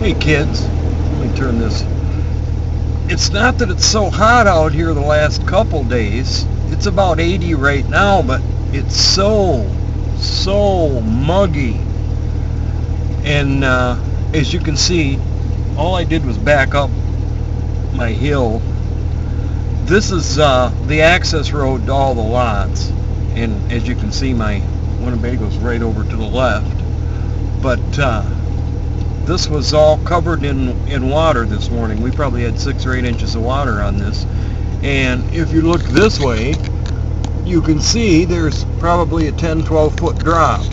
Hey kids, let me turn this. It's not that it's so hot out here the last couple days. It's about 80 right now, but it's so muggy. And as you can see, all I did was back up my hill. This is the access road to all the lots. And as you can see, my Winnebago's right over to the left. But this was all covered in water this morning. We probably had 6 or 8 inches of water on this. And if you look this way, you can see there's probably a 10-12 foot drop.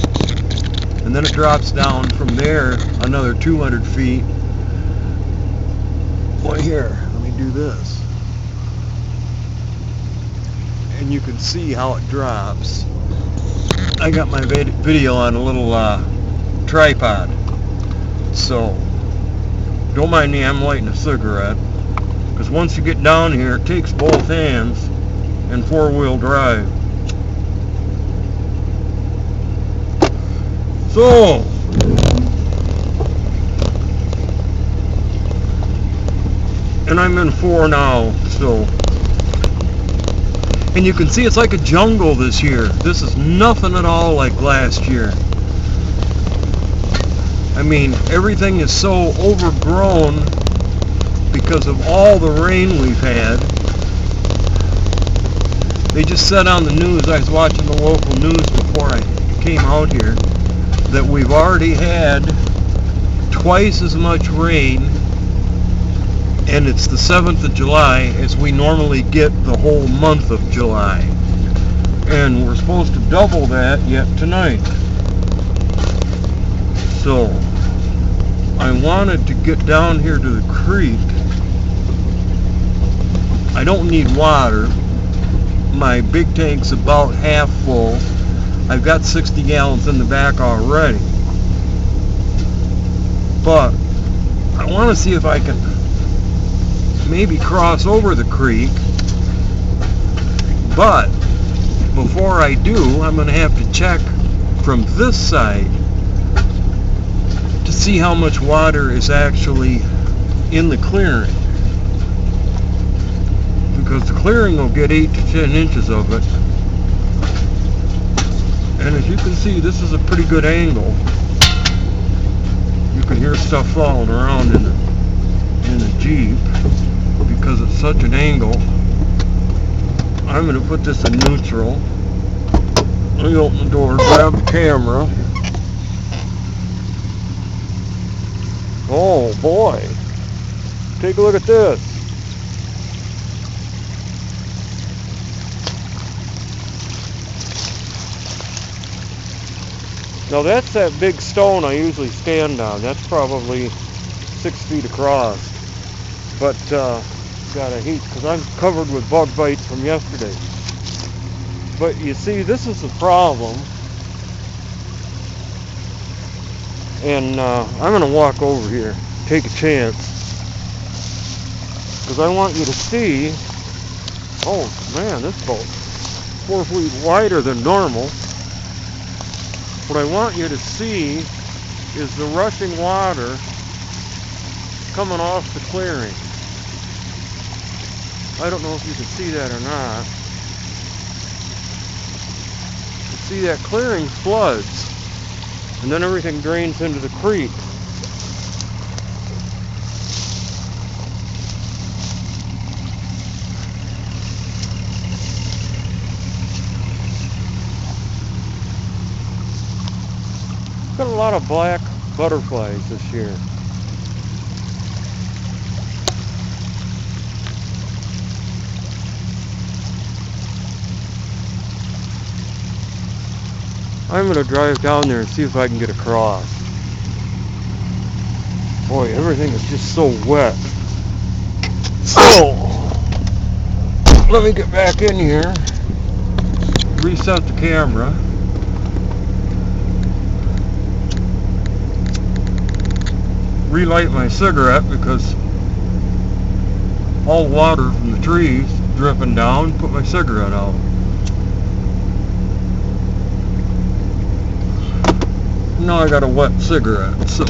And then it drops down from there another 200 feet. Boy, here, let me do this. And you can see how it drops. I got my video on a little tripod. So, don't mind me, I'm lighting a cigarette. Because once you get down here, it takes both hands and 4-wheel drive. So, and I'm in 4 now, so. And you can see it's like a jungle this year. This is nothing at all like last year. I mean, everything is so overgrown because of all the rain we've had. They just said on the news, I was watching the local news before I came out here, that we've already had twice as much rain, and it's the 7th of July, as we normally get the whole month of July. And we're supposed to double that yet tonight. So, I wanted to get down here to the creek. I don't need water. My big tank's about half full. I've got 60 gallons in the back already. But I want to see if I can maybe cross over the creek. But before I do, I'm going to have to check from this side to see how much water is actually in the clearing, because the clearing will get 8 to 10 inches of it. And as you can see, this is a pretty good angle. You can hear stuff falling around in the Jeep because it's such an angle. I'm going to put this in neutral. Let me open the door, grab the camera. Oh boy, take a look at this. Now that's that big stone I usually stand on. That's probably 6 feet across. But got a heat because I'm covered with bug bites from yesterday. But you see, this is the problem. And I'm going to walk over here, take a chance, because I want you to see. Oh man, this boat's 4 feet wider than normal. What I want you to see is the rushing water coming off the clearing. I don't know if you can see that or not. You see that clearing floods, and then everything drains into the creek. Got a lot of black butterflies this year. I'm going to drive down there and see if I can get across. Boy, everything is just so wet. So, let me get back in here, reset the camera. Relight my cigarette because all the water from the trees dripping down, put my cigarette out. Now I got a wet cigarette, so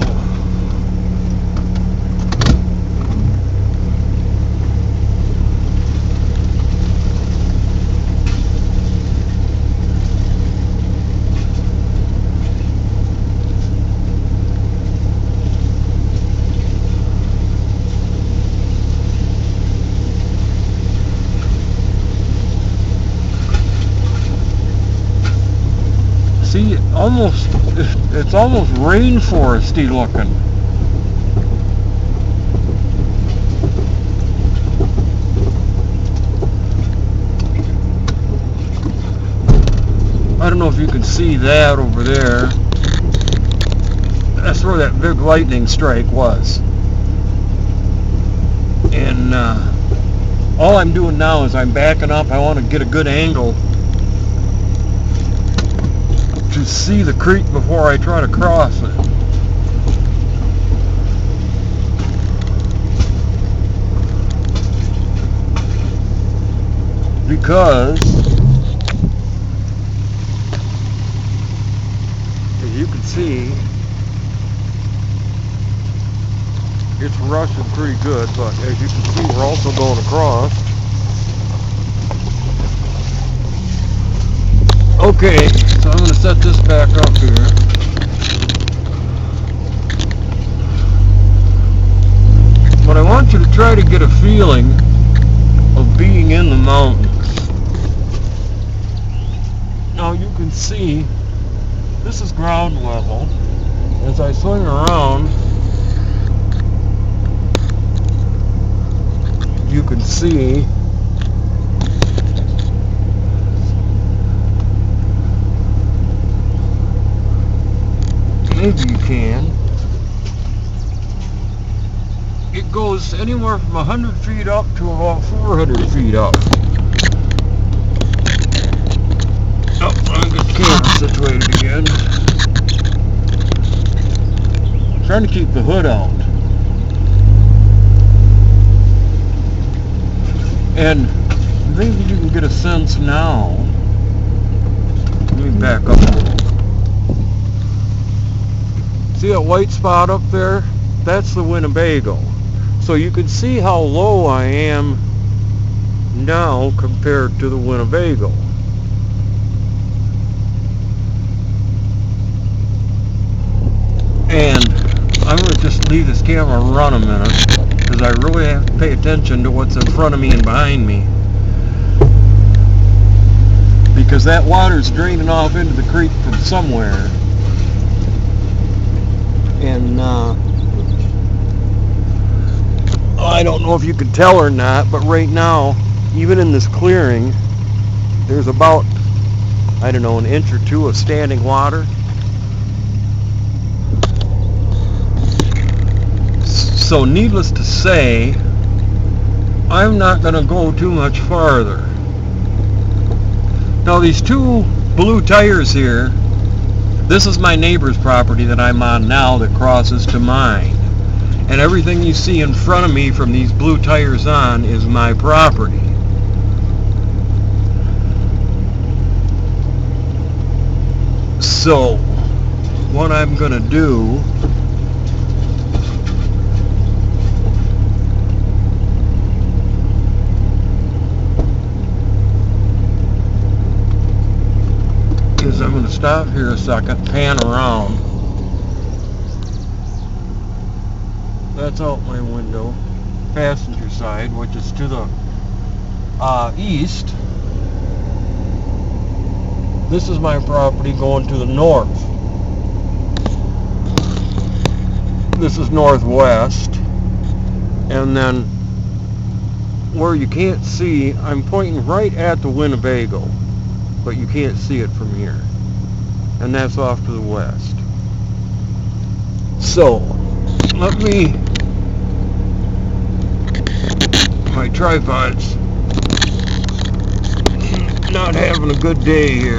See, it's almost rainforesty looking. I don't know if you can see that over there. That's where that big lightning strike was. And all I'm doing now is I'm backing up. I want to get a good angle to see the creek before I try to cross it. Because as you can see, it's rushing pretty good, but as you can see, we're also going across. Okay, so I'm going to set this back up here. But I want you to try to get a feeling of being in the mountains. Now you can see this is ground level. As I swing around, you can see maybe you can. It goes anywhere from 100 feet up to about 400 feet up. Oh, I'll get the camera situated again. I'm trying to keep the hood out. And maybe you can get a sense now. Let me back up a little. See that white spot up there? That's the Winnebago. So you can see how low I am now compared to the Winnebago. And I'm going to just leave this camera run a minute, because I really have to pay attention to what's in front of me and behind me. Because that water's draining off into the creek from somewhere. And I don't know if you can tell or not, but right now, even in this clearing, there's about, I don't know, an inch or two of standing water. So needless to say, I'm not going to go too much farther. Now these two blue tires here, this is my neighbor's property that I'm on now that crosses to mine. And everything you see in front of me from these blue tires on is my property. So what I'm going to do is I'm going to stop here a second, pan around. That's out my window, passenger side, which is to the east. This is my property going to the north. This is northwest. And then where you can't see, I'm pointing right at the Winnebago, but you can't see it from here. And that's off to the west. So, let me, my tripod's not having a good day here.